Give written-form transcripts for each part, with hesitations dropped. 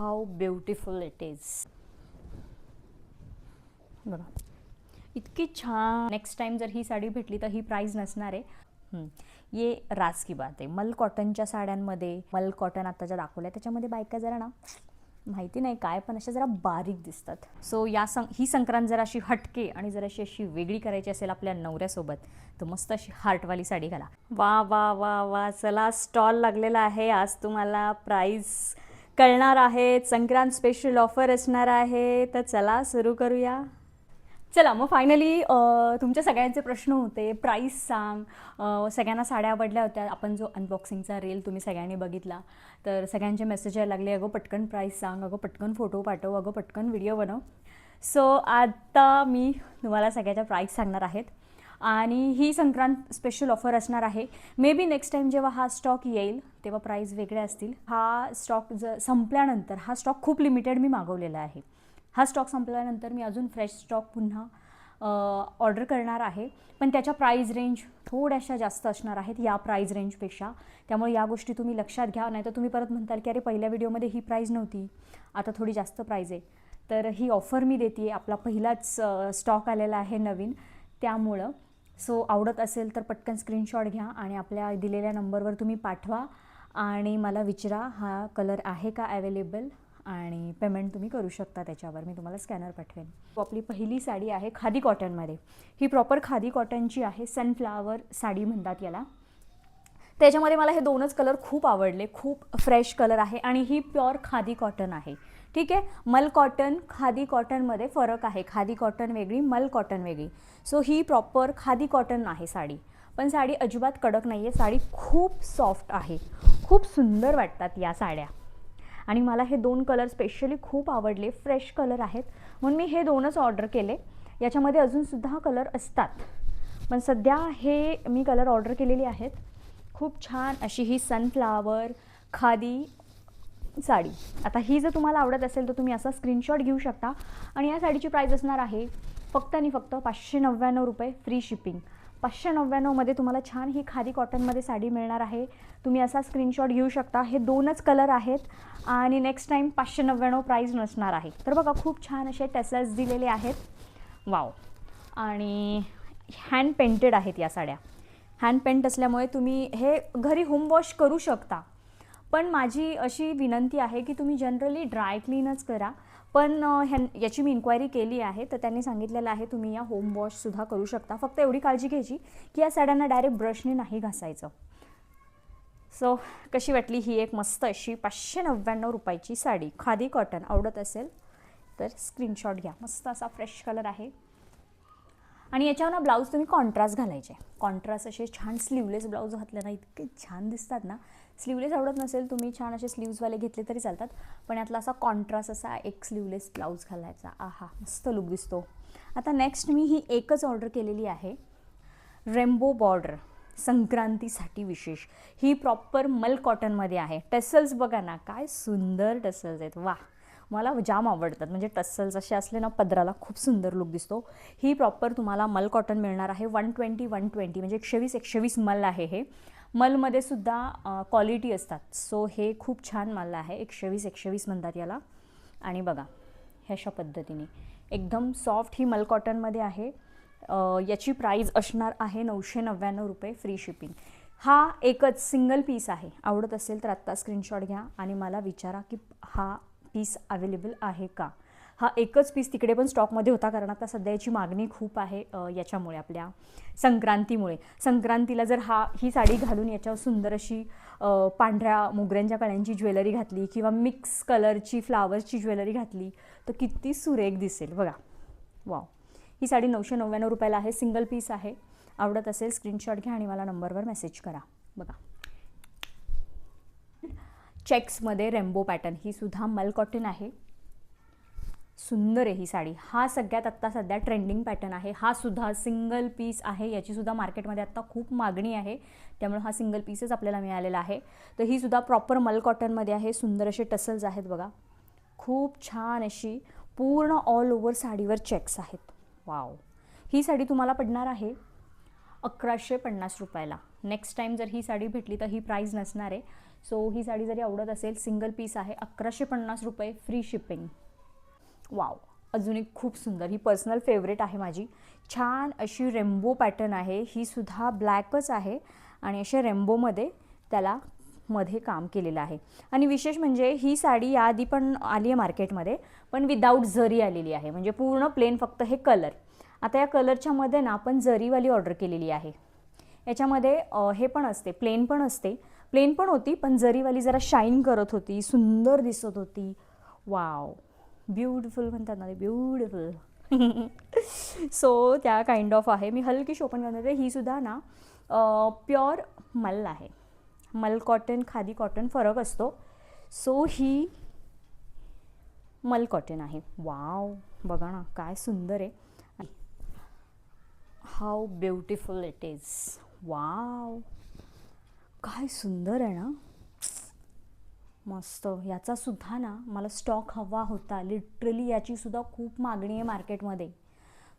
How beautiful it is. बघा इतकी छान. नेक्स्ट टाइम जर ही साडी भेटली तर ही प्राइस नसणार आहे. ये राज की बात आहे. मल कॉटनच्या साड्यांमध्ये, मल कॉटन आता ज्या दाखवल्या त्याच्यामध्ये बायका जरा ना माहिती नाही काय पण अशा जरा बारीक दिसतात. सो ही संक्रांत जर अशी हटके आणि जर अशी वेगळी करायची असेल आपल्या नवऱ्यासोबत तर मस्त अशी हार्टवाली साडी घाला. वा वा वा वा. चला स्टॉल लागलेला आहे. आज तुम्हाला प्राइस कळणार आहेत. संक्रांत स्पेशल ऑफर असणार आहे. तर चला सुरू करूया. चला मग फायनली तुमच्या सगळ्यांचे प्रश्न होते. प्राईस सांग. सगळ्यांना साड्या आवडल्या होत्या. आपण जो अनबॉक्सिंगचा रील तुम्ही सगळ्यांनी बघितला तर सगळ्यांचे मेसेज यायला लागले, अगं पटकन प्राईस सांग, अगं पटकन फोटो पाठव, अगं पटकन व्हिडिओ बनव. सो आता मी तुम्हाला सगळ्याच्या प्राईस सांगणार आहेत आणि ही संक्रांत स्पेशल ऑफर असणार आहे. मे बी नेक्स्ट टाईम जेव्हा हा स्टॉक येईल तेव्हा प्राईस वेगळे असतील. हा स्टॉक संपल्यानंतर, हा स्टॉक खूप लिमिटेड मी मागवलेला आहे. हा स्टॉक संपल्यानंतर मी अजून फ्रेश स्टॉक पुन्हा ऑर्डर करणार आहे. पण त्याच्या प्राईज रेंज थोड्याशा जास्त असणार आहेत या प्राईज रेंजपेक्षा. त्यामुळे या गोष्टी तुम्ही लक्षात घ्या. नाही तर तुम्ही परत म्हणताल की अरे पहिल्या व्हिडिओमध्ये ही प्राईज नव्हती, आता थोडी जास्त प्राईज आहे. तर ही ऑफर मी देते आहे. आपला पहिलाच स्टॉक आलेला आहे नवीन, त्यामुळं. सो आवडत असेल तर पटकन स्क्रीनशॉट घ्या आणि आपल्या दिलेल्या नंबरवर तुम्ही पाठवा आणि मला विचारा हा कलर आहे का अवेलेबल आणि पेमेंट तुम्ही करू शकता त्याच्यावर. मी तुम्हाला स्कॅनर पाठवेन. आपली पहिली साडी आहे खादी कॉटनमध्ये. ही प्रॉपर खादी कॉटनची आहे. सनफ्लावर साडी म्हणतात याला. त्याच्यामध्ये मला हे दोनच कलर खूप आवडले. खूप फ्रेश कलर आहे आणि ही प्युअर खादी कॉटन आहे. ठीक आहे. मल कॉटन खादी कॉटनमध्ये फरक आहे. खादी कॉटन वेगळी, मल कॉटन वेगळी. सो ही प्रॉपर खादी कॉटन आहे साडी. पण साडी अजिबात कडक नाही आहे. साडी खूप सॉफ्ट आहे. खूप सुंदर वाटतात या साड्या आणि मला हे दोन कलर स्पेशली खूप आवडले. फ्रेश कलर आहेत म्हणून मी हे दोनच ऑर्डर केले. याच्यामध्ये अजूनसुद्धा कलर असतात पण सध्या हे मी कलर ऑर्डर केलेली आहेत. खूप छान अशी ही सनफ्लावर खादी साडी. आता ही जर तुम्हाला आवडत असेल तर तुम्ही असा स्क्रीनशॉट घेऊ शकता आणि या साडीची प्राईस असणार आहे फक्त आणि फक्त 599 रुपये फ्री शिपिंग. 599मध्ये तुम्हाला छान ही खादी कॉटनमध्ये साडी मिळणार आहे. तुम्ही असा स्क्रीनशॉट घेऊ शकता. हे दोनच कलर आहेत आणि नेक्स्ट टाईम 599 प्राईज नसणार आहे. तर बघा खूप छान असे टॅसल्स दिलेले आहेत. वाव. आणि हँड पेंटेड आहेत या साड्या. हँड पेंट असल्यामुळे तुम्ही हे घरी होम वॉश करू शकता. पण माझी अशी विनंती आहे की तुम्ही जनरली ड्राय क्लीनच करा. पण याची मी इन्क्वायरी केली आहे तर त्यांनी सांगितलेलं आहे तुम्ही या होम वॉशसुद्धा करू शकता. फक्त एवढी काळजी घ्यायची की या साड्यांना डायरेक्ट ब्रशने नाही घासायचं. सो कशी वाटली ही एक मस्त अशी 599 रुपयाची साडी खादी कॉटन. आवडत असेल तर स्क्रीनशॉट घ्या. मस्त असा फ्रेश कलर आहे आणि याच्यावर ना ब्लाऊज तुम्ही कॉन्ट्रास्ट घालायचे. कॉन्ट्रास्ट असे छान स्लीवलेस ब्लाऊज घातले ना इतके छान दिसतात ना. स्लीवलेस आवडत नसेल तुम्ही छान असे स्लीव्सवाले घेतले तरी चालतात. पण यातला असा कॉन्ट्रास्ट असा एक स्लीवलेस ब्लाऊज घालायचा. आहा मस्त लुक दिसतो. आता नेक्स्ट मी ही एकच ऑर्डर केलेली आहे. रेम्बो बॉर्डर संक्रांतीसाठी विशेष. ही प्रॉपर मल कॉटनमध्ये आहे. टसल्स बघा ना काय सुंदर टसल्स आहेत. वा मला जाम आवडतात. म्हणजे टसल्स असे असले ना पदराला खूप सुंदर लुक दिसतो. ही प्रॉपर तुम्हाला मल कॉटन मिळणार आहे. 120 म्हणजे 120 मल आहे हे. मलमध्ये सुद्धा क्वालिटी असतात. सो हे खूप छान मल आहे. 120 म्हणतात याला. आणि बघा ह्याशा पद्धतीने एकदम सॉफ्ट ही मल कॉटनमध्ये आहे. याची प्राईज असणार आहे 999 रुपये फ्री शिपिंग. हा एकच सिंगल पीस आहे. आवडत असेल तर आत्ता स्क्रीनशॉट घ्या आणि मला विचारा की हा पीस अवेलेबल आहे का. हा एकच पीस तिकडे पण स्टॉकमध्ये होता कारण आता सध्या याची मागणी खूप आहे याच्यामुळे आपल्या संक्रांतीमुळे. संक्रांतीला जर ही साडी घालून याच्यावर सुंदर अशी पांढऱ्या मोगऱ्यांच्या कळ्यांची ज्वेलरी घातली किंवा मिक्स कलरची फ्लावर्सची ज्वेलरी घातली तर किती सुरेख दिसेल बघा. वाव. ही साडी 999 रुपयाला आहे. सिंगल पीस आहे. आवडत असेल स्क्रीनशॉट घ्या आणि मला नंबरवर मेसेज करा. बघा चेक्समध्ये रेम्बो पॅटर्न. ही सुद्धा मल कॉटन आहे. सुंदर आहे ही साडी. हा सगळ्यात आत्ता सध्या ट्रेंडिंग पॅटर्न आहे. हा सुद्धा सिंगल पीस आहे. याची सुद्धा मार्केटमध्ये आत्ता खूप मागणी आहे त्यामुळे हा सिंगल पीसच आपल्याला मिळालेला आहे. तर ही सुद्धा प्रॉपर मल कॉटनमध्ये आहे. सुंदर असे टसल्स आहेत बघा. खूप छान अशी पूर्ण ऑल ओव्हर साडीवर चेक्स आहेत. वाव. ही साडी तुम्हाला पडणार आहे 1150 रुपयाला. नेक्स्ट टाईम जर ही साडी भेटली तर ही प्राईज नसणार आहे. सो ही साडी जरी आवडत असेल, सिंगल पीस आहे, 1150 रुपये, फ्री शिपिंग. वाव, अजून एक खूप सुंदर, ही पर्सनल फेवरेट आहे माझी. छान अशी रेम्बो पॅटर्न आहे, ही सुद्धा ब्लॅकच आहे आणि अशा रेम्बोमध्ये त्याला मध्ये काम केलेलं आहे. आणि विशेष म्हणजे ही साडी याआधी पण आली आहे मार्केटमध्ये, पण विदाऊट जरी आलेली आहे, म्हणजे पूर्ण प्लेन, फक्त हे कलर. आता या कलरच्या मध्ये ना आपण जरीवाली ऑर्डर केलेली आहे. याच्यामध्ये हे पण असते, प्लेन पण असते, प्लेन पण होती, पण जरीवाली जरा शाईन करत होती, सुंदर दिसत होती. वाव, ब्युटिफुल म्हणतात ना, ब्युटिफुल. सो त्या काइंड ऑफ आहे. मी हलकी ओपन करते. ही सुद्धा ना प्युअर मल आहे. मल कॉटन, खादी कॉटन फरक असतो. सो ही मल कॉटन आहे. वाव, बघा ना काय सुंदर आहे. How beautiful it is. Wow, काय सुंदर आहे ना, मस्त. याचा सुद्धा ना मला स्टॉक हवा होता, लिटरली याची सुद्धा खूप मागणी आहे मार्केटमध्ये.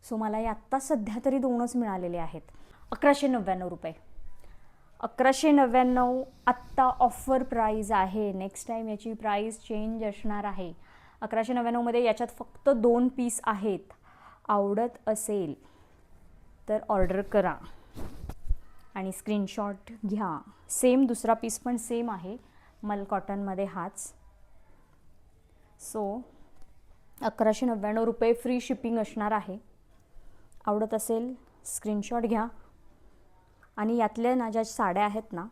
सो मला हे आत्ता सध्या तरी 2च मिळालेले आहेत. 1199 रुपये. 1199 आत्ता ऑफर प्राईज आहे. नेक्स्ट टाईम याची प्राईस चेंज असणार आहे. 1199मध्ये याच्यात फक्त 2 पीस आहेत. आवडत असेल तर ऑर्डर करा आणि स्क्रीनशॉट घ्या. सेम दुसरा पीस पण सेम आहे, मल कॉटनमध्ये हाच. सो 1199 रुपये, फ्री शिपिंग असणार आहे. आवडत असेल स्क्रीनशॉट घ्या. आणि यातल्या ना ज्या साड्या आहेत ना,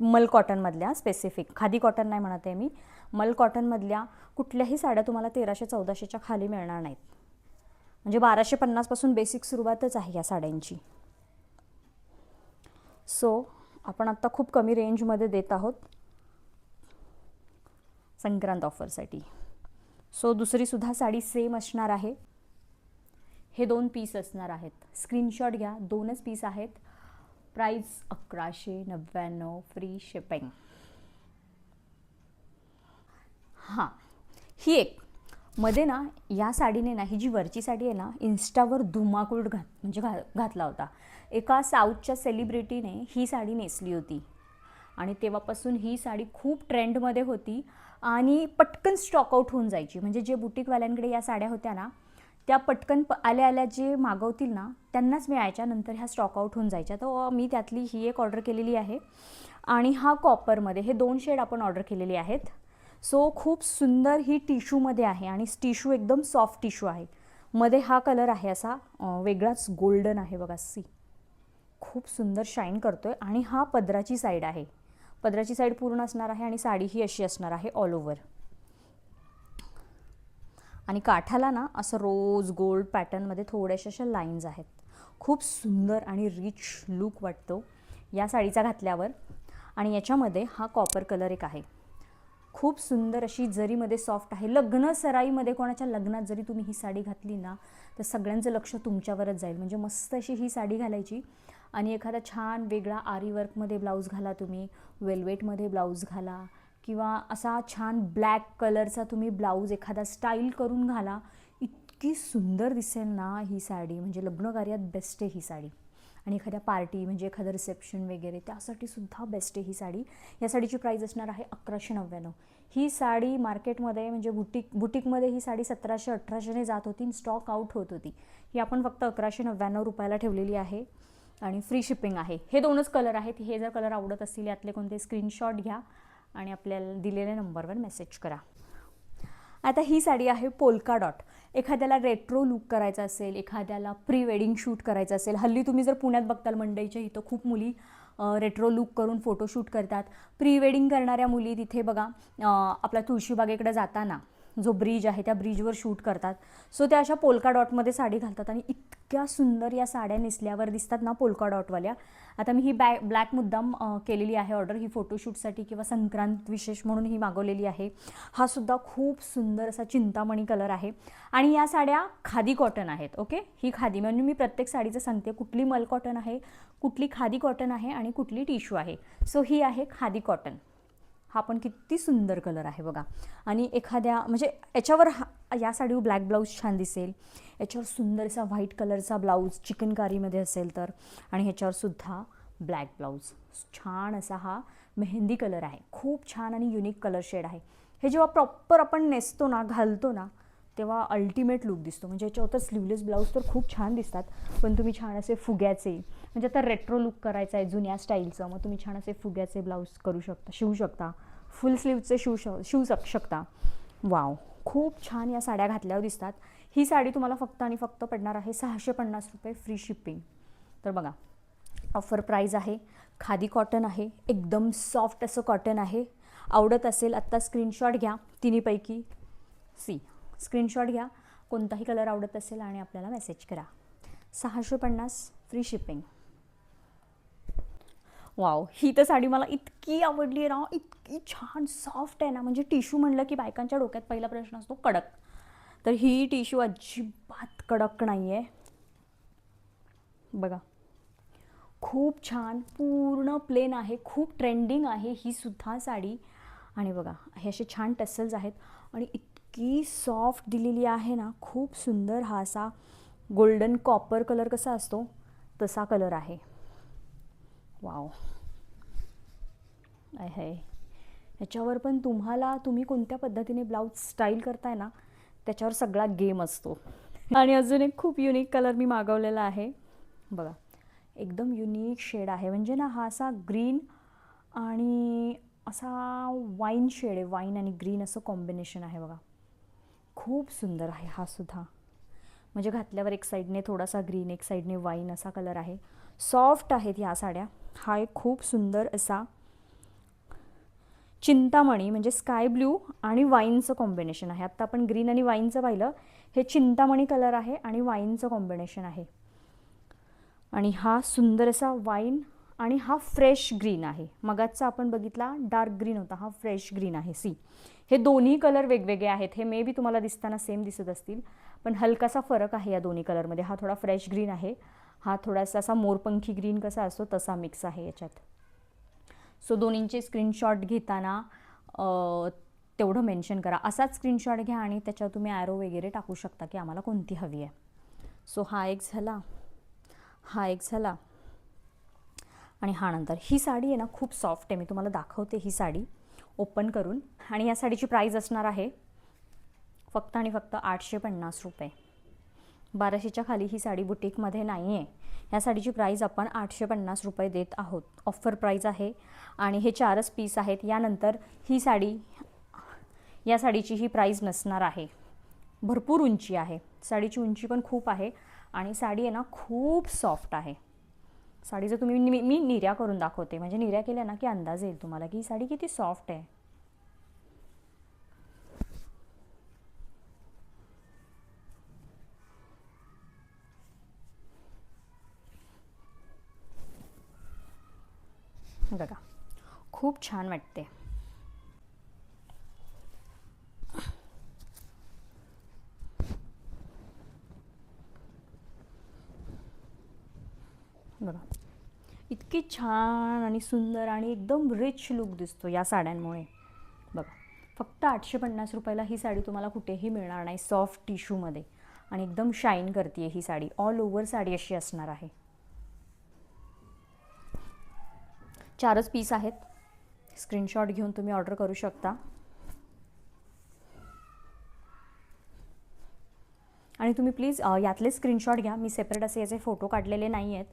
मल कॉटनमधल्या, स्पेसिफिक खादी कॉटन नाही म्हणत आहे मी, मल कॉटनमधल्या कुठल्याही साड्या तुम्हाला 1300-1400च्या खाली मिळणार नाहीत. म्हणजे 1250पासून बेसिक सुरुवातच आहे या साड्यांची. सो आपण आत्ता खूप कमी रेंजमध्ये देत आहोत संक्रांत ऑफरसाठी. सो दुसरीसुद्धा साडी सेम असणार आहे. हे 2 पीस असणार आहेत. स्क्रीनशॉट घ्या. 2च पीस आहेत. Price 1199, free shipping. हां, ही एक मध्ये ना या साडीने ना, ही जी वरची साडी आहे ना, इन्स्टावर धुमाकूळ घातला होता. एका साऊथच्या सेलिब्रिटीने ही साडी नेसली होती आणि तेव्हापासून ही साडी खूप ट्रेंडमध्ये होती आणि पटकन स्टॉक आउट होऊन जायची. म्हणजे जे बुटीकवाल्यांकडे या साड्या होत्या ना, त्या पटकन आल्या जे मागवतील ना त्यांनाच मिळायच्या, नंतर ह्या स्टॉक आउट होऊन जायच्या. तर मी त्यातली ही एक ऑर्डर केलेली आहे. आणि हा कॉपरमध्ये, हे 2 शेड आपण ऑर्डर केलेली आहेत. सो खूप सुंदर ही टिश्यूमध्ये आहे आणि टिश्यू एकदम सॉफ्ट टिश्यू आहे. मध्ये हा कलर आहे असा वेगळाच गोल्डन आहे बघा. खूप सुंदर शाईन करतोय. आणि हा पदराची साईड आहे. पदराची साईड पूर्ण असणार आहे आणि साडी ही अशी असणार आहे ऑल ओव्हर. आणि काठाला ना असं रोज गोल्ड पॅटर्नमध्ये थोड्याशा अशा लाईन्स आहेत. खूप सुंदर आणि रिच लुक वाटतो या साडीचा घातल्यावर. आणि याच्यामध्ये हा कॉपर कलर एक आहे. खूप सुंदर अशी जरीमध्ये सॉफ्ट आहे. लग्न सराईमध्ये कोणाच्या लग्नात जरी तुम्ही ही साडी घातली ना, तर सगळ्यांचं लक्ष तुमच्यावरच जाईल. म्हणजे मस्त अशी ही साडी घालायची आणि एखादा छान वेगळा आरी वर्कमध्ये ब्लाऊज घाला, तुम्ही वेल्वेटमध्ये ब्लाऊज घाला, किंवा असा छान ब्लॅक कलरचा तुम्ही ब्लाऊज एखादा स्टाईल करून घाला. इतकी सुंदर दिसेल ना ही साडी, म्हणजे लग्नकार्यात बेस्ट आहे ही साडी. आणि एखाद्या पार्टी, म्हणजे एखादं रिसेप्शन वगैरे, त्यासाठी सुद्धा बेस्ट आहे ही साडी. या साडीची प्राईस असणार आहे 1199. ही साडी मार्केटमध्ये म्हणजे बुटीकमध्ये ही साडी 1700-1800ने जात होती, स्टॉक आउट होत होती. ही आपण फक्त 1199 रुपयाला ठेवलेली आहे आणि फ्री शिपिंग आहे. हे 2च कलर आहेत. हे जर कलर आवडत असतील यातले कोणते, स्क्रीनशॉट घ्या आणि आपल्याला दिलेल्या नंबरवर मेसेज करा. आता ही साडी आहे पोल्का डॉट. एखाद्याला रेट्रो लुक करायचा असेल, एखाद्याला प्री वेडिंग शूट करायचं असेल, हल्ली तुम्ही जर पुण्यात बघताल मंडईच्या इथं खूप मुली रेट्रो लुक करून फोटोशूट करतात. प्री वेडिंग करणाऱ्या मुली तिथे बघा आपल्या तुळशीबागेकडे जाताना जो ब्रिज आहे त्या ब्रिजवर शूट करतात. सो त्या अशा पोल्का डॉटमध्ये साडी घालतात आणि इतक्या सुंदर या साड्या नेसल्यावर दिसतात ना पोल्का डॉटवाल्या. आता मी ही ब्लॅक मुद्दाम केलेली आहे ऑर्डर, ही फोटोशूटसाठी किंवा संक्रांत विशेष म्हणून ही मागवलेली आहे. हा सुद्धा खूप सुंदर असा चिंतामणी कलर आहे आणि या साड्या खादी कॉटन आहेत. ओके, ही खादी, म्हणजे मी प्रत्येक साडीचं सांगते कुठली मल कॉटन आहे, कुठली खादी कॉटन आहे आणि कुठली टिश्यू आहे. सो ही आहे खादी कॉटन. हा पण किती सुंदर कलर आहे बघा. आणि एखाद्या म्हणजे याच्यावर या साडीवर ब्लॅक ब्लाऊज छान दिसेल, याच्यावर सुंदरसा व्हाईट कलरचा ब्लाऊज चिकनकारीमध्ये असेल तर, आणि ह्याच्यावर सुद्धा ब्लॅक ब्लाऊज छान असा हा मेहंदी कलर आहे, खूप छान आणि युनिक कलर शेड आहे. हे जेव्हा प्रॉपर आपण नेसतो ना, घालतो ना, तेव्हा अल्टिमेट लुक दिसतो. म्हणजे याच्यावर तर स्लीवलेस ब्लाऊज तर खूप छान दिसतात, पण तुम्ही छान असे फुग्याचे, म्हणजे आता रेट्रो लुक करायचा आहे जुन्या स्टाईलचं, मग तुम्ही छान असे फुग्याचे ब्लाऊज करू शकता, शिवू शकता, फुल स्लीवचे शिवू शकता. वाव, खूप छान या साड्या घातल्यावर दिसतात. ही साडी तुम्हाला फक्त आणि फक्त पडणार आहे 650 रुपये फ्री शिपिंग. तर बघा, ऑफर प्राईज आहे, खादी कॉटन आहे, एकदम सॉफ्ट असं कॉटन आहे. आवडत असेल आत्ता स्क्रीनशॉट घ्या तिन्हीपैकी. स्क्रीनशॉट घ्या, कोणताही कलर आवडत असेल आणि आपल्याला मेसेज करा. 650 फ्री शिपिंग. वाव, ही तर साडी मला इतकी आवडली आहे ना, इतकी छान सॉफ्ट आहे ना. म्हणजे टिश्यू म्हणलं की बायकांच्या डोक्यात पहिला प्रश्न असतो कडक, तर ही टिश्यू अजिबात कडक नाही आहे. बघा, खूप छान, पूर्ण प्लेन आहे, खूप ट्रेंडिंग आहे ही सुद्धा साडी. आणि बघा, हे असे छान टसल्स आहेत आणि इतकी सॉफ्ट दिलेली आहे ना, खूप सुंदर. हा असा गोल्डन कॉपर कलर कसा असतो तसा कलर आहे. वाव, आहे ह्याच्यावर पण तुम्ही कोणत्या पद्धतीने ब्लाऊज स्टाईल करताय ना, त्याच्यावर सगळा गेम असतो. आणि अजून एक खूप युनिक कलर मी मागवलेला आहे. बघा, एकदम युनिक शेड आहे. म्हणजे ना, हा असा ग्रीन आणि असा वाईन शेड आहे, वाईन आणि ग्रीन असं कॉम्बिनेशन आहे. बघा, खूप सुंदर आहे हा सुद्धा. म्हणजे घातल्यावर एक साईडने थोडासा ग्रीन, एक साईडने वाईन असा कलर आहे. सॉफ्ट आहेत ह्या साड्या. हा एक खूप सुंदर असा चिंतामणी, म्हणजे स्काय ब्ल्यू आणि वाईनचं कॉम्बिनेशन आहे. आत्ता आपण ग्रीन आणि वाईनचं पाहिलं, हे चिंतामणी कलर आहे आणि वाईनचं कॉम्बिनेशन आहे. आणि हा सुंदर असा वाईन आणि हा फ्रेश ग्रीन आहे. मगाचा आपण बघितला डार्क ग्रीन होता, हा फ्रेश ग्रीन आहे. हे दोन्ही कलर वेगवेगळे आहेत. हे मे बी तुम्हाला दिसताना सेम दिसत असतील, पण हलकासा फरक आहे या दोन्ही कलरमध्ये. हा थोडा फ्रेश ग्रीन आहे, हा थोडासा असा मोरपंखी ग्रीन कसा असतो तसा मिक्स आहे याच्यात. सो दोन्हींचे स्क्रीनशॉट घेताना तेवढं मेन्शन करा. असाच स्क्रीनशॉट घ्या आणि त्याच्यावर तुम्ही ॲरो वगैरे टाकू शकता की आम्हाला कोणती हवी आहे. सो हा एक झाला, हा एक झाला आणि हा नंतर. ही साडी आहे ना, खूप सॉफ्ट आहे. मी तुम्हाला दाखवते ही साडी ओपन करून. आणि या साडीची प्राईज असणार आहे फक्त आणि फक्त 850 रुपये. 1200च्या खाली ही साडी बुटीकमध्ये नाही आहे. ह्या साडीची प्राईज आपण 850 रुपये देत आहोत. ऑफर प्राईज आहे आणि हे 4च पीस आहेत. यानंतर ही साडी, या साडीची ही प्राईज नसणार आहे. भरपूर उंची आहे, साडीची उंची पण खूप आहे आणि साडी आहे ना खूप सॉफ्ट आहे. साडीचं तुम्ही मी निर्या करून दाखवते, म्हणजे निर्या केल्या ना की अंदाज येईल तुम्हाला की ही साडी किती सॉफ्ट आहे. बघा, खूप छान वाटते. बघा, इतकी छान आणि सुंदर आणि एकदम रिच लुक दिसतो या साड्यांमुळे. बघा, फक्त 850 रुपयाला ही साडी तुम्हाला कुठेही मिळणार नाही. सॉफ्ट टिश्यूमध्ये आणि एकदम शाईन करते ही साडी. ऑल ओव्हर साडी अशी असणार आहे. 4च पीस आहेत. स्क्रीनशॉट घेऊन तुम्ही ऑर्डर करू शकता. आणि तुम्ही प्लीज यातले स्क्रीनशॉट घ्या. मी सेपरेट असे याचे फोटो काढलेले नाही आहेत,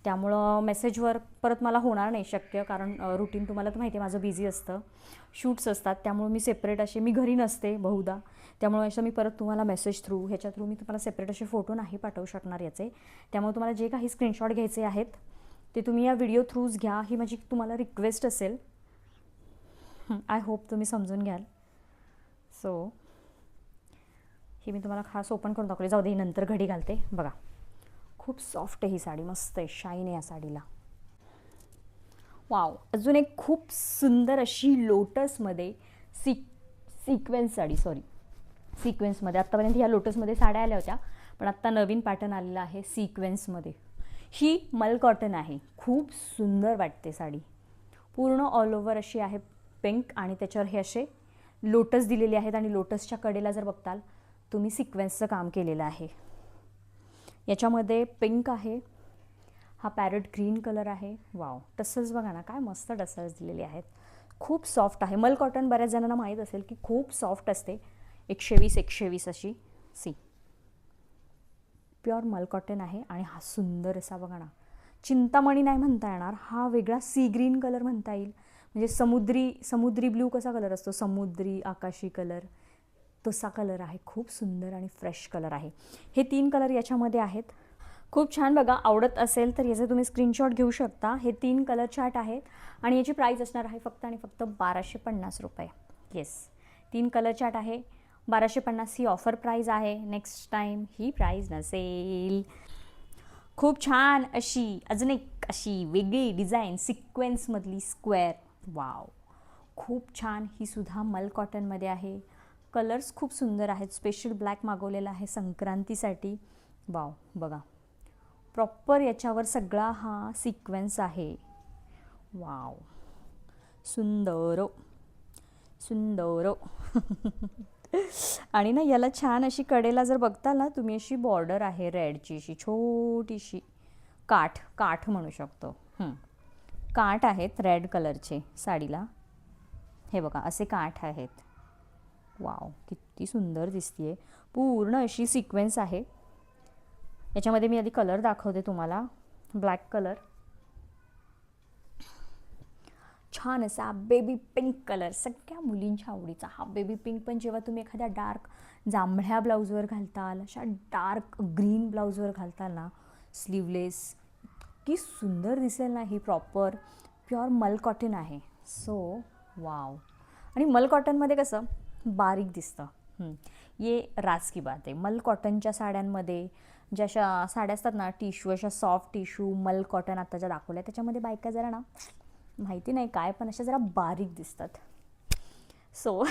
त्यामुळं मेसेजवर परत मला होणार नाही शक्य, कारण रुटीन तुम्हाला तर माहिती आहे माझं बिझी असतं, शूट्स असतात, त्यामुळे मी सेपरेट असे, मी घरी नसते बहुधा, त्यामुळे असं मी परत तुम्हाला मेसेज थ्रू ह्याच्या थ्रू मी तुम्हाला सेपरेट असे फोटो नाही पाठवू शकणार याचे. त्यामुळे तुम्हाला जे काही स्क्रीनशॉट घ्यायचे आहेत ते तुम्ही या व्हिडिओ थ्रूच घ्या. ही माझी तुम्हाला रिक्वेस्ट असेल. आय होप तुम्ही समजून घ्याल. सो ही मी तुम्हाला खास ओपन करून दाखवली. जाऊ दे, नंतर घडी घालते. बघा, खूप सॉफ्ट आहे ही साडी, मस्त आहे, शाईन आहे या साडीला. वाव, अजून एक खूप सुंदर अशी लोटसमध्ये सिक्वेन्स साडी, सिक्वेन्समध्ये. आत्तापर्यंत ह्या लोटसमध्ये साड्या आल्या होत्या, पण आत्ता नवीन पॅटर्न आलेला आहे सिक्वेन्समध्ये. ही मल कॉटन आहे, खूप सुंदर वाटते साडी. पूर्ण ऑल ओव्हर अशी आहे पिंक आणि त्याच्यावर हे असे लोटस दिलेले आहेत आणि लोटसच्या कडेला जर बघताल तुम्ही सिक्वेन्सचं काम केलेलं आहे. याच्यामध्ये पिंक आहे, हा पॅरेट ग्रीन कलर आहे. वाव, टसल्स बघा ना, काय मस्त टसल्स दिलेले आहेत. खूप सॉफ्ट आहे. मल कॉटन बऱ्याच जणांना माहीत असेल की खूप सॉफ्ट असते. 120 अशी सी प्युअर मल कॉटन आहे. आणि हा सुंदर असा बघा ना, चिंतामणी नाही म्हणता येणार, हा वेगळा सी ग्रीन कलर म्हणता येईल. म्हणजे समुद्री ब्ल्यू कसा कलर असतो, समुद्री आकाशी कलर, तसा कलर आहे. खूप सुंदर आणि फ्रेश कलर आहे. हे 3 कलर याच्यामध्ये आहेत. खूप छान बघा. आवडत असेल तर याचे तुम्ही स्क्रीनशॉट घेऊ शकता. हे 3 कलर चार्ट आहेत आणि याची प्राईस असणार आहे फक्त आणि फक्त 1250 रुपये. येस, 3 कलर चार्ट आहे, 1250 ही ऑफर प्राईज आहे. नेक्स्ट टाईम ही प्राईज नसेल. खूप छान अशी अजून एक अशी वेगळी डिझाईन सिक्वेन्समधली स्क्वेअर. वाव, खूप छान. ही सुद्धा मल कॉटनमध्ये आहे. कलर्स खूप सुंदर आहेत. स्पेशल ब्लॅक मागवलेला आहे संक्रांतीसाठी. वाव, बघा प्रॉपर याच्यावर सगळा हा सिक्वेन्स आहे. वाव, सुंदर सुंदर. आणि ना याला छान अशी कडेला जर बघता ना तुम्ही, अशी बॉर्डर आहे रेडची, अशी छोटीशी काठ म्हणू शकतो. काठ आहेत रेड कलरचे साडीला. हे बघा असे काठ आहेत. वाव, किती सुंदर दिसतीये. पूर्ण अशी सिक्वेन्स आहे. याच्यामध्ये मी आधी कलर दाखवते तुम्हाला. ब्लॅक कलर, छान असा बेबी पिंक कलर, सगळ्या मुलींच्या आवडीचा हा बेबी पिंक. पण जेव्हा तुम्ही एखाद्या डार्क जांभळ्या ब्लाऊजवर घालताल, अशा डार्क ग्रीन ब्लाऊजवर घालताल ना, स्लीवलेस, इतकी सुंदर दिसेल ना. ही प्रॉपर प्युअर मल कॉटन आहे. So wow. आणि मल कॉटनमध्ये कसं बारीक दिसतं. ये राज की बात आहे. मल कॉटनच्या साड्यांमध्ये ज्या अशा साड्या असतात ना, टिश्यू, अशा सॉफ्ट टिश्यू मल कॉटन आता ज्या दाखवल्या, त्याच्यामध्ये बायका जरा ना, माहिती नाही काय, पण अशा जरा बारीक दिसतात. सो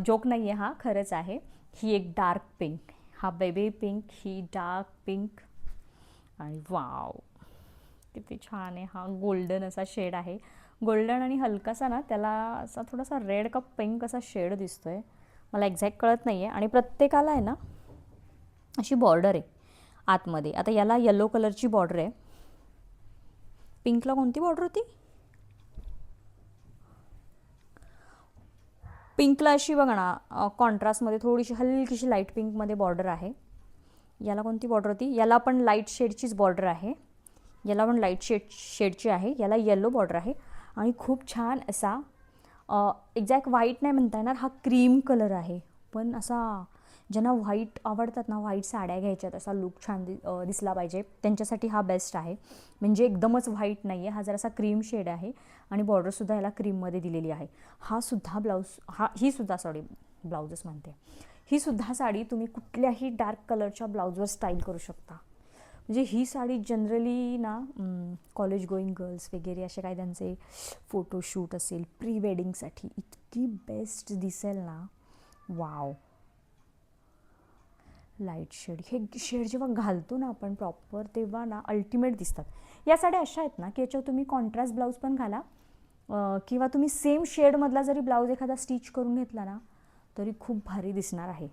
जोक नाही आहे हा, खरंच आहे. ही एक डार्क पिंक, हा बेबी पिंक, ही डार्क पिंक. आणि वाव, किती छान आहे. हा गोल्डन असा शेड आहे. गोल्डन आणि हलकासा ना त्याला असा थोडासा रेड का पिंक असा शेड दिसतोय. मला एक्झॅक्ट कळत नाही आहे. आणि प्रत्येकाला आहे ना अशी बॉर्डर आहे आतमध्ये. आता याला येलो कलरची बॉर्डर आहे. पिंकला कोणती बॉर्डर होती? पिंकला अशी बघा ना, कॉन्ट्रास्टमध्ये थोडीशी हलकीशी लाईट पिंकमध्ये बॉर्डर आहे. याला कोणती बॉर्डर होती? याला पण लाईट शेडचीच बॉर्डर आहे. याला पण लाईट शेडची आहे. याला येलो बॉर्डर आहे. आणि खूप छान असा एक्झॅक्ट व्हाईट नाही म्हणता येणार, हा क्रीम कलर आहे. पण असा ज्यांना व्हाईट आवडतात ना, व्हाईट साड्या घ्यायच्यात, असा लुक छान दिसला पाहिजे, त्यांच्यासाठी हा बेस्ट आहे. म्हणजे एकदमच व्हाईट नाही आहे, हा जरासा क्रीम शेड आहे. आणि बॉर्डरसुद्धा याला क्रीममध्ये दिलेली आहे. ही सुद्धा ब्लाऊजच म्हणते, ही सुद्धा साडी तुम्ही कुठल्याही डार्क कलरच्या ब्लाऊजवर स्टाईल करू शकता. म्हणजे ही साडी जनरली ना कॉलेज गोईंग गर्ल्स वगैरे असे काय त्यांचे फोटोशूट असेल, प्री वेडिंगसाठी इतकी बेस्ट दिसेल ना. वाव, लाईट शेड, हे शेड जेव्हा घालतो ना आपण प्रॉपर, तेव्हा ना अल्टिमेट दिसतात. या साड्या अशा आहेत ना की याच्यावर तुम्ही कॉन्ट्रास्ट ब्लाऊज पण घाला, किंवा तुम्ही सेम शेडमधला जरी ब्लाऊज एखादा स्टिच करून घेतला ना तरी खूप भारी दिसणार आहे.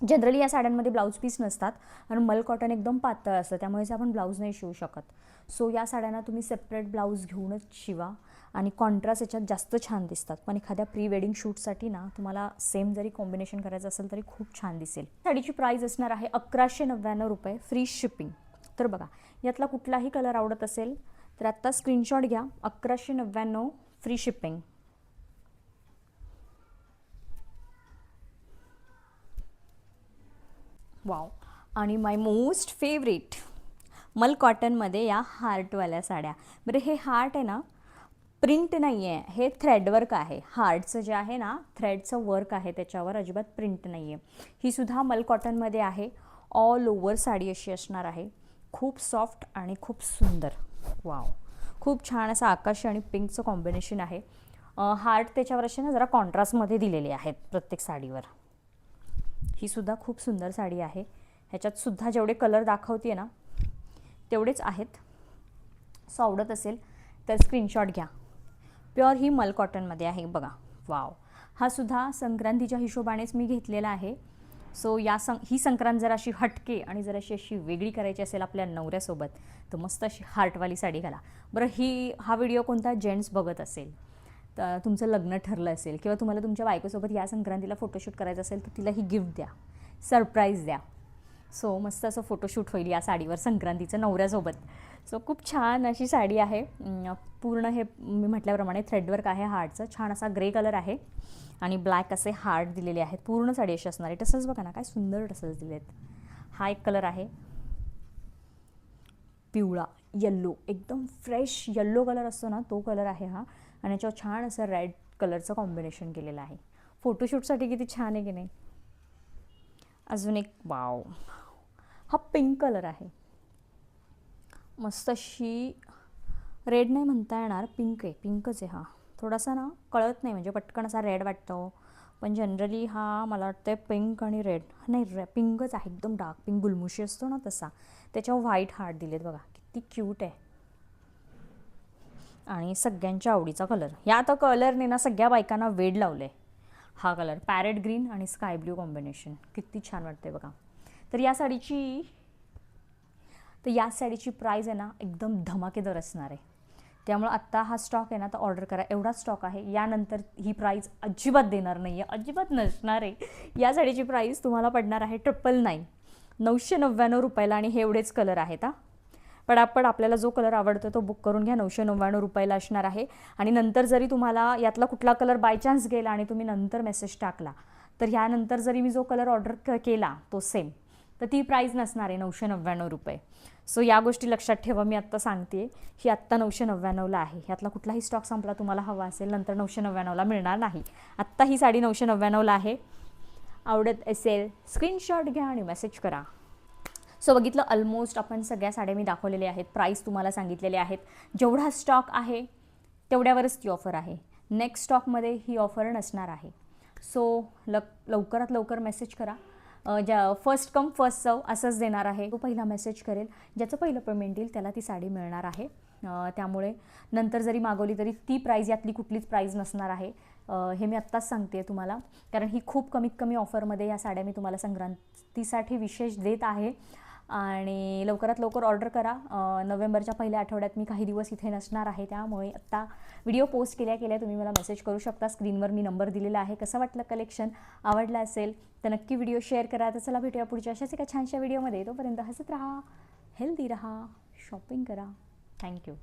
जनरली या साड्यांमध्ये ब्लाऊज पीस नसतात आणि मल कॉटन एकदम पातळ असतं, त्यामुळेच आपण ब्लाऊज नाही शिवू शकत. सो या साड्यांना तुम्ही सेपरेट ब्लाऊज घेऊनच शिवा आणि कॉन्ट्रास्ट याच्यात जास्त छान दिसतात. पण एखाद्या प्री वेडिंग शूटसाठी ना तुम्हाला सेम जरी कॉम्बिनेशन करायचं असेल तरी खूप छान दिसेल. साडीची प्राईस असणार आहे 1199 रुपये, फ्री शिपिंग. तर बघा, यातला कुठलाही कलर आवडत असेल तर आत्ता स्क्रीनशॉट घ्या. 1199 फ्री शिपिंग. वाव. आणि माय मोस्ट फेवरेट मल कॉटनमध्ये या हार्टवाल्या साड्या. बरं, हे हार्ट आहे ना प्रिंट नाही आहे, हे थ्रेडवर्क आहे. हार्टचं जे आहे ना थ्रेडचं वर्क आहे त्याच्यावर, अजिबात प्रिंट नाही आहे. ही सुद्धा मल कॉटनमध्ये आहे. ऑल ओव्हर साडी अशी असणार आहे. खूप सॉफ्ट आणि खूप सुंदर. वाव, खूप छान असं आकाशी आणि पिंकचं कॉम्बिनेशन आहे. हार्ट त्याच्यावर असे ना जरा कॉन्ट्रास्टमध्ये दिलेले आहेत प्रत्येक साडीवर. ही सुद्धा खूप सुंदर साडी आहे. ह्याच्यात सुद्धा जेवढे कलर दाखवते ना तेवढेच आहेत. सो आवडत असेल तर स्क्रीनशॉट घ्या. प्युअर ही मल कॉटनमध्ये आहे बघा. वाव, हा सुद्धा संक्रांतीच्या हिशोबानेच मी घेतलेला आहे. सो ही संक्रांत जर अशी हटके आणि जर अशी वेगळी करायची असेल आपल्या नवऱ्यासोबत तर मस्त अशी हार्टवाली साडी घाला. बरं, हा व्हिडिओ कोणता जेंट्स बघत असेल, तर तुमचं लग्न ठरलं असेल किंवा तुम्हाला तुमच्या बायकोसोबत या संक्रांतीला फोटोशूट करायचं असेल तर तिला ही गिफ्ट द्या, सरप्राईज द्या. सो मस्त असं फोटोशूट होईल या साडीवर संक्रांतीचं नवऱ्यासोबत. सो खूप छान अशी साडी आहे. पूर्ण हे मी म्हटल्याप्रमाणे थ्रेडवर्क आहे हार्टचं. छान असा ग्रे कलर आहे आणि ब्लॅक असे हार्ट दिलेले आहेत. पूर्ण साडी अशी असणार आहे. टसल्स बघा ना, काय सुंदर टसल्स दिले आहेत. हा एक कलर आहे पिवळा येल्लो, एकदम फ्रेश येल्लो कलर असतो ना, तो कलर आहे हा. आणि याच्यावर छान असं रेड कलरचं कॉम्बिनेशन केलेलं आहे. फोटोशूटसाठी किती छान आहे की नाही. अजून एक वाव, हा पिंक कलर आहे. मस्त अशी रेड नाही म्हणता येणार, पिंक आहे, पिंकच आहे हा. थोडासा ना कळत नाही, म्हणजे पटकन असा रेड वाटतो, पण जनरली हा मला वाटतं पिंक आणि रेड नाही, पिंकच आहे. एकदम डार्क पिंक गुलमुशी असतो ना तसा. त्याच्यावर व्हाईट हार्ट दिलेत बघा, किती क्यूट आहे. आणि सगळ्यांच्या आवडीचा कलर. या आता कलरने ना सगळ्या बायकांना वेड लावलं आहे. हा कलर पॅरेट ग्रीन आणि स्काय ब्ल्यू कॉम्बिनेशन किती छान वाटते बघा. तर या साडीची प्राईज आहे ना एकदम धमाकेदार असणार आहे. त्यामुळे आत्ता हा स्टॉक आहे ना, तर ऑर्डर करा. एवढा स्टॉक आहे. यानंतर ही प्राईज अजिबात देणार नाही आहे, अजिबात नसणार आहे. या साडीची प्राईस तुम्हाला पडणार आहे 999, 999 रुपयाला. आणि हे एवढेच कलर आहेत हा. पडापड आपल्याला जो कलर आवडतो तो बुक करून घ्या. 999 रुपयाला असणार आहे. आणि नंतर जरी तुम्हाला यातला कुठला कलर बाय चान्स गेला आणि तुम्ही नंतर मेसेज टाकला, तर ह्यानंतर जरी मी जो कलर ऑर्डर केला तो सेम, तर ती प्राईज नसणार आहे 999 रुपये. सो या गोष्टी लक्षात ठेवा. मी आत्ता सांगते, ही आत्ता 999ला आहे. यातला कुठलाही स्टॉक संपला, तुम्हाला हवा असेल नंतर 999ला मिळणार नाही. आत्ता ही साडी 999ला आहे. आवडत असेल स्क्रीनशॉट घ्या आणि मेसेज करा. सो बघितलं, ऑलमोस्ट आपण सगळ्या साड्या मी दाखवलेल्या आहेत, प्राईस तुम्हाला सांगितलेले आहेत. जेवढा स्टॉक आहे तेवढ्यावरच ती ऑफर आहे. नेक्स्ट स्टॉकमध्ये ही ऑफर नसणार आहे. सो लवकरात लवकर मेसेज करा. फर्स्ट कम फर्स्ट सर्व असंच देणार आहे. तो पहिला मेसेज करेल, ज्याचं पहिलं पेमेंट येईल त्याला ती साडी मिळणार आहे. त्यामुळे नंतर जरी मागवली तरी ती प्राईज यातली कुठलीच प्राईज नसणार आहे. हे मी आत्ताच सांगते तुम्हाला, कारण ही खूप कमीत कमी ऑफरमध्ये या साड्या मी तुम्हाला संक्रांतीसाठी विशेष देत आहे. आणि लवकरात लवकर ऑर्डर करा. नोव्हेंबरच्या पहिल्या आठवड्यात मी काही दिवस इथे नसणार आहे. त्यामुळे आत्ता व्हिडिओ पोस्ट केल्या तुम्ही मला मेसेज करू शकता. स्क्रीनवर मी नंबर दिलेला आहे. कसं वाटलं कलेक्शन? आवडलं असेल तर नक्की व्हिडिओ शेअर करा. तर चला भेटूया पुढच्या अशाच एका छानशा व्हिडिओमध्ये. तोपर्यंत हसत राहा, हेल्दी राहा, शॉपिंग करा. थँक्यू.